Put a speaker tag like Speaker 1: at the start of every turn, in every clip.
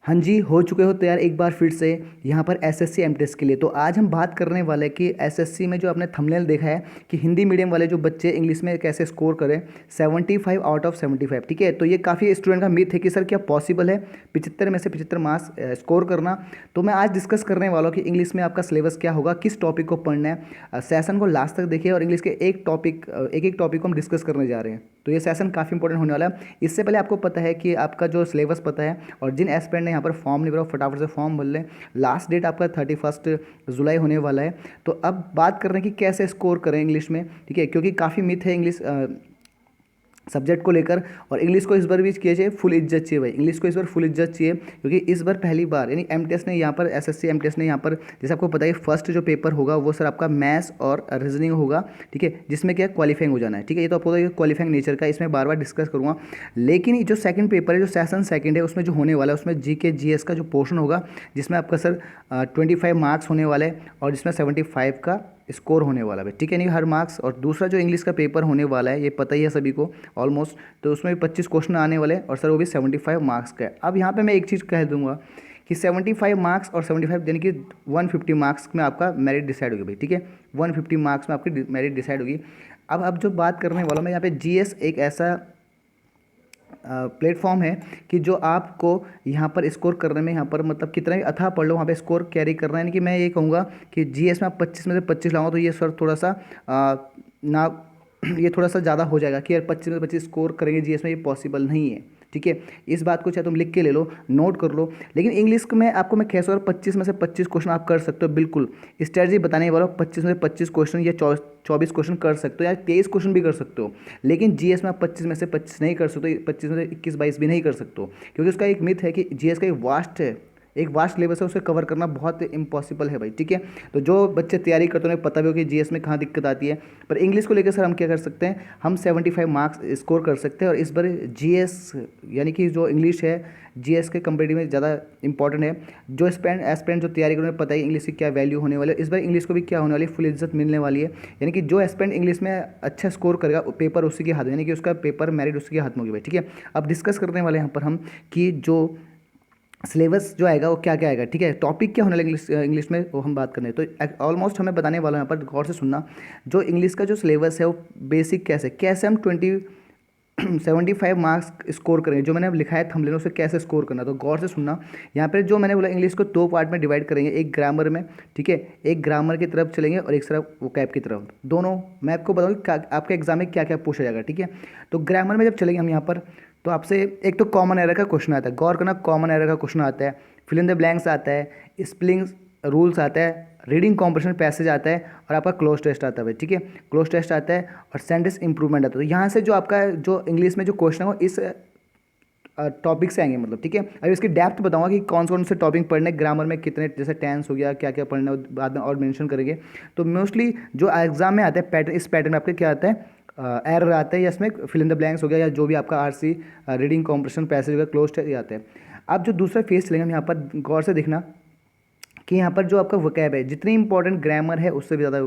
Speaker 1: हाँ जी, हो चुके हो तैयार एक बार फिर से यहाँ पर एसएससी एमटीएस के लिए। तो आज हम बात करने वाले हैं कि एसएससी में जो आपने थंबनेल देखा है कि हिंदी मीडियम वाले जो बच्चे इंग्लिश में कैसे स्कोर करें 75 आउट ऑफ 75। ठीक है, तो ये काफ़ी स्टूडेंट का मिथ है कि सर क्या पॉसिबल है 75 में से 75 मार्क्स स्कोर करना। तो मैं आज डिस्कस करने वाला हूँ कि इंग्लिश में आपका सिलेबस क्या होगा, किस टॉपिक को पढ़ना है। सेशन को लास्ट तक देखिए और इंग्लिश के एक एक टॉपिक को हम डिस्कस करने जा रहे हैं। तो ये सेशन काफ़ी इंपॉर्टेंट होने वाला है। इससे पहले आपको पता है कि आपका जो सिलेबस पता है, और जिन एस्पिरेंट ने यहाँ पर फॉर्म नहीं भरा फटाफट से फॉर्म भर लें। लास्ट डेट आपका 31 जुलाई होने वाला है। तो अब बात कर रहे हैं कि कैसे स्कोर करें इंग्लिश में। ठीक है, क्योंकि काफ़ी मिथ है इंग्लिश सब्जेक्ट को लेकर, और इंग्लिश को इस बार भी चाहिए फुल इज्जत चाहिए भाई। इंग्लिश को इस बार फुल इज्जत चाहिए क्योंकि इस बार पहली बार यानी एमटीएस ने यहाँ पर एसएससी एमटीएस ने यहाँ पर जैसे आपको पता है फर्स्ट जो पेपर होगा वो सर आपका मैथ्स और रीजनिंग होगा। ठीक है, जिसमें क्या क्वालिफाइंग हो जाना है। ठीक है, ये तो आपको क्वालिफाइंग नेचर का इसमें बार बार डिस्कस करूँगा। लेकिन जो सेकंड पेपर है, जो सेशन सेकंड है, उसमें जो होने वाला है उसमें जीके जीएस का जो पोर्शन होगा जिसमें आपका सर 25 मार्क्स होने वाले हैं और जिसमें 75 का स्कोर होने वाला है। ठीक है, नहीं हर मार्क्स। और दूसरा जो इंग्लिश का पेपर होने वाला है ये पता ही है सभी को ऑलमोस्ट, तो उसमें भी 25 क्वेश्चन आने वाले हैं और सर वो भी 75 मार्क्स का है। अब यहाँ पे मैं एक चीज़ कह दूंगा कि 75 मार्क्स और 75 यानी कि 150 मार्क्स में आपका मेरिट डिसाइड होगी भाई। ठीक है, 150 मार्क्स में आपकी मेरिट डिसाइड होगी। अब जो बात करने वाला हूँ मैं यहाँ पे, जीएस एक ऐसा प्लेटफॉर्म है कि जो आपको यहाँ पर स्कोर करने में यहाँ पर मतलब कितना भी अथाह पढ़ लो वहाँ पे स्कोर कैरी करना है। यानी कि मैं ये कहूँगा कि जीएस में आप 25 में से 25 लाऊंगा तो ये सर थोड़ा सा ना ये थोड़ा सा ज़्यादा हो जाएगा कि यार 25 में से 25 स्कोर करेंगे जीएस में, ये पॉसिबल नहीं है। ठीक है, इस बात को चाहे तुम लिख के ले लो, नोट कर लो। लेकिन इंग्लिश को मैं आपको कैसे और 25 में से 25 क्वेश्चन आप कर सकते हो, बिल्कुल स्ट्रेटजी बताने वाला हूँ। 25 में से 25 क्वेश्चन या 24 क्वेश्चन कर सकते हो या 23 क्वेश्चन भी कर सकते हो। लेकिन जीएस में आप 25 में से 25 नहीं कर सकते, 25 में से 21-22 भी नहीं कर सकते हो, क्योंकि उसका एक मिथ है कि जीएस का एक वास्ट सिलेबस है, उसे कवर करना बहुत इम्पॉसिबल है भाई। ठीक है, तो जो बच्चे तैयारी करते हैं उन्हें पता भी हो कि जीएस में कहाँ दिक्कत आती है। पर इंग्लिश को लेकर सर हम क्या कर सकते हैं, हम 75 मार्क्स स्कोर कर सकते हैं। और इस बार जीएस यानी कि जो इंग्लिश है जीएस के कंपेरेटिव में ज़्यादा इंपॉर्टेंट है। जो एस्पिरेंट जो तैयारी कर उन्हें पता है इंग्लिश की क्या वैल्यू होने वाली है। इस बार इंग्लिश को भी क्या होने वाली है, फुल इज्जत मिलने वाली है। यानी कि जो एस्पिरेंट इंग्लिश में अच्छा स्कोर करेगा पेपर उसी के हाथ में, यानी कि उसका पेपर मेरिट उसी के हाथ में होगी भाई। ठीक है, अब डिस्कस करने वाले यहाँ पर हम कि जो सिलेबस जो आएगा वो क्या क्या आएगा। ठीक है, टॉपिक क्या होने लगे इंग्लिश में वो हम बात करने, तो ऑलमोस्ट हमें बताने वाला हूँ यहाँ पर, गौर से सुनना। जो इंग्लिश का जो सिलेबस है वो बेसिक कैसे कैसे हम 75 मार्क्स स्कोर करेंगे, जो मैंने अब लिखा है थंबनेल उसे कैसे स्कोर करना, तो गौर से सुनना। यहाँ पर जो मैंने बोला इंग्लिश को दो पार्ट में डिवाइड करेंगे, एक ग्रामर में। ठीक है, एक ग्रामर की तरफ चलेंगे और एक तरफ वोकैब की तरफ, दोनों। मैं आपको बताऊँ कि आपके एग्जाम में क्या क्या पूछा जाएगा। ठीक है, तो ग्रामर में जब चलेंगे हम यहाँ पर, तो आपसे एक तो कॉमन एरर का क्वेश्चन आता है, गौर करना। कॉमन एरर का क्वेश्चन आता है, फिल इन द ब्लैंक्स आता है, स्पेलिंग रूल्स आता है, रीडिंग कॉम्प्रिहेंशन पैसेज आता है, और आपका क्लोज टेस्ट आता है भाई। ठीक है, क्लोज टेस्ट आता है और सेंटेंस इंप्रूवमेंट आता है। तो यहाँ से जो आपका जो इंग्लिश में जो क्वेश्चन है वो इस टॉपिक से आएंगे मतलब। ठीक है, अभी इसकी डेप्थ बताऊंगा कि कौन कौन से टॉपिक पढ़ने, ग्रामर में कितने, जैसे टेंस हो गया, क्या क्या पढ़ना है बाद में और मेंशन करेंगे। तो मोस्टली जो एग्जाम में आता है पैटर्न, इस पैटर्न में आपके क्या आता है, एरर आता है, या इसमें फिल इन द ब्लैंक्स हो गया, या जो भी आपका आरसी रीडिंग कॉम्प्रिहेंशन पैसेज हो गया, क्लोज टेस्ट आता है। अब जो दूसरा फेज चलेंगे हम यहाँ पर, गौर से देखना कि यहाँ पर जो आपका वोकैब है, जितनी इंपॉर्टेंट ग्रामर है उससे भी ज़्यादा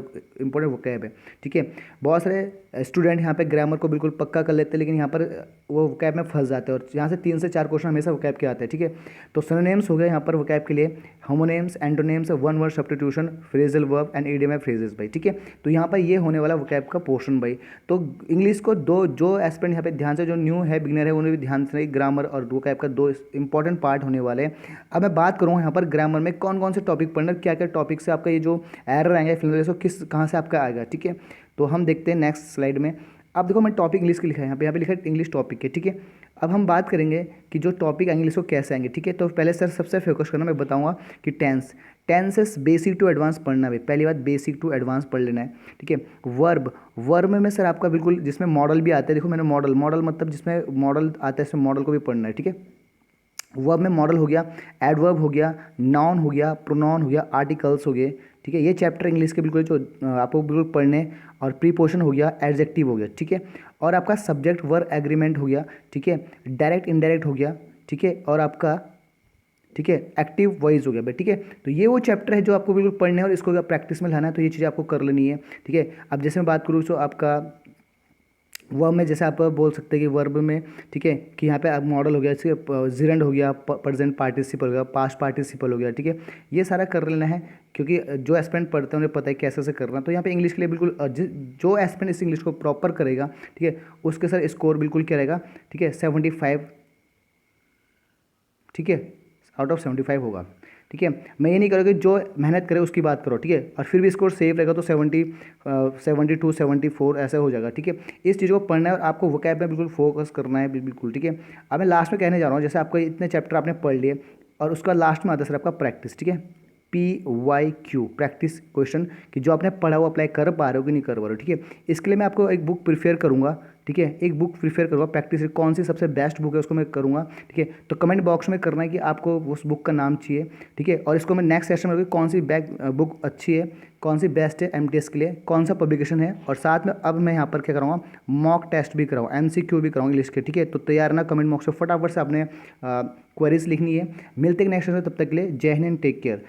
Speaker 1: इंपॉर्टेंट वोकैब है। ठीक है, बहुत सारे स्टूडेंट यहाँ पे ग्रामर को बिल्कुल पक्का कर लेते हैं, लेकिन यहाँ पर वो वोकैब में फंस जाते हैं, और यहाँ से 3 से 4 क्वेश्चन हमेशा वोकैब के आते हैं। ठीक है, तो सिनोनिम्स हो गए यहाँ पर वोकैब के लिए, homonyms, antonyms, one word substitution, phrasal verb and idiom phrases भाई। ठीक है, तो यहाँ पर ये होने वाला वोकैब का पोर्शन भाई। तो इंग्लिश को दो जो एस्पिरेंट यहाँ पे ध्यान से, जो न्यू है बिगिनर है उन्हें भी ध्यान से, ग्रामर और वोकैब का दो इंपॉर्टेंट पार्ट होने वाले हैं। अब मैं बात करूँ यहाँ पर ग्रामर में कौन कौन से टॉपिक पढ़ना, क्या क्या टॉपिक से आपका ये जो एरर आएंगे फिल्म किस कहाँ से आपका आएगा। ठीक है, तो हम देखते हैं नेक्स्ट स्लाइड में। अब देखो मैं टॉपिक इंग्लिश के लिखा है यहाँ पे लिखा है इंग्लिश टॉपिक के। ठीक है, अब हम बात करेंगे कि जो टॉपिक इंग्लिश को कैसे आएंगे। ठीक है, तो पहले सर सबसे फोकस करना, मैं बताऊंगा कि टेंसेस बेसिक टू एडवांस पढ़ना है। पहली बात बेसिक टू एडवांस पढ़ लेना है। ठीक है, वर्ब में सर आपका बिल्कुल जिसमें मॉडल भी आता है, देखो मैंने मॉडल मतलब जिसमें मॉडल आता है इसमें मॉडल को भी पढ़ना है। ठीक है, वर्ब में मॉडल हो गया, एडवर्ब हो गया, नाउन हो गया, प्रोनाउन हो गया, आर्टिकल्स हो गए। ठीक है, ये चैप्टर इंग्लिश के बिल्कुल जो आपको बिल्कुल पढ़ने, और प्रीपोजिशन हो गया, एडजेक्टिव हो गया। ठीक है, और आपका सब्जेक्ट वर्ब एग्रीमेंट हो गया। ठीक है, डायरेक्ट इनडायरेक्ट हो गया। ठीक है, और आपका ठीक है एक्टिव वॉइस हो गया भाई। ठीक है, तो ये वो चैप्टर है जो आपको बिल्कुल पढ़ने है और इसको अगर प्रैक्टिस में लाना है तो ये चीज़ें आपको कर लेनी है। ठीक है, अब जैसे मैं बात करूँ तो आपका वर्ब में जैसे आप बोल सकते हैं कि वर्ब में, ठीक है, कि यहाँ पे अब मॉडल हो गया, जैसे जिरेंड हो गया, प्रेजेंट पार्टिसिपल हो गया, पास्ट पार्टिसिपल हो गया, ठीक है, ये सारा कर लेना है। क्योंकि जो एस्पेरेंट पढ़ते हैं उन्हें पता है कैसे से करना। तो यहाँ पे इंग्लिश के लिए बिल्कुल जो एस्पेरेंट इस इंग्लिश को प्रॉपर करेगा, ठीक है, उसके सर स्कोर बिल्कुल क्या रहेगा, ठीक है, 75, ठीक है, आउट ऑफ 75 होगा। ठीक है, मैं ये नहीं करूँगा कि जो मेहनत करे उसकी बात करो, ठीक है, और फिर भी स्कोर सेफ रहेगा तो 72 74 ऐसा हो जाएगा। ठीक है, इस चीज़ को पढ़ना है और आपको वोकैब में बिल्कुल फोकस करना है बिल्कुल। ठीक है, अब मैं लास्ट में कहने जा रहा हूँ, जैसे आपको इतने चैप्टर आपने पढ़ लिए और उसका लास्ट में आता है सर आपका प्रैक्टिस। ठीक है, PYQ, प्रैक्टिस क्वेश्चन, कि जो आपने पढ़ा वो अप्लाई कर पा रहे हो कि नहीं कर पा रहे हो। ठीक है, इसके लिए मैं आपको एक बुक प्रिफेयर करूँगा। ठीक है, एक बुक प्रिफेयर करूँगा प्रैक्टिस, कौन सी सबसे बेस्ट बुक है उसको मैं करूँगा। ठीक है, तो कमेंट बॉक्स में करना है कि आपको उस बुक का नाम चाहिए। ठीक है, और इसको मैं नेक्स्ट सेशन में कौन सी बुक अच्छी है, कौन सी बेस्ट है MTS के लिए, कौन सा पब्लिकेशन है, और साथ में अब मैं यहाँ पर क्या कराऊंगा, मॉक टेस्ट भी कराऊँ, MCQ भी कराऊंगा इंग्लिश के। ठीक है, तो तैयार ना कमेंट बॉक्स में फटाफट से आपने क्वेरीज लिखनी है। मिलते हैं नेक्स्ट सेशन में, तब तक के लिए जय हिंद, टेक केयर।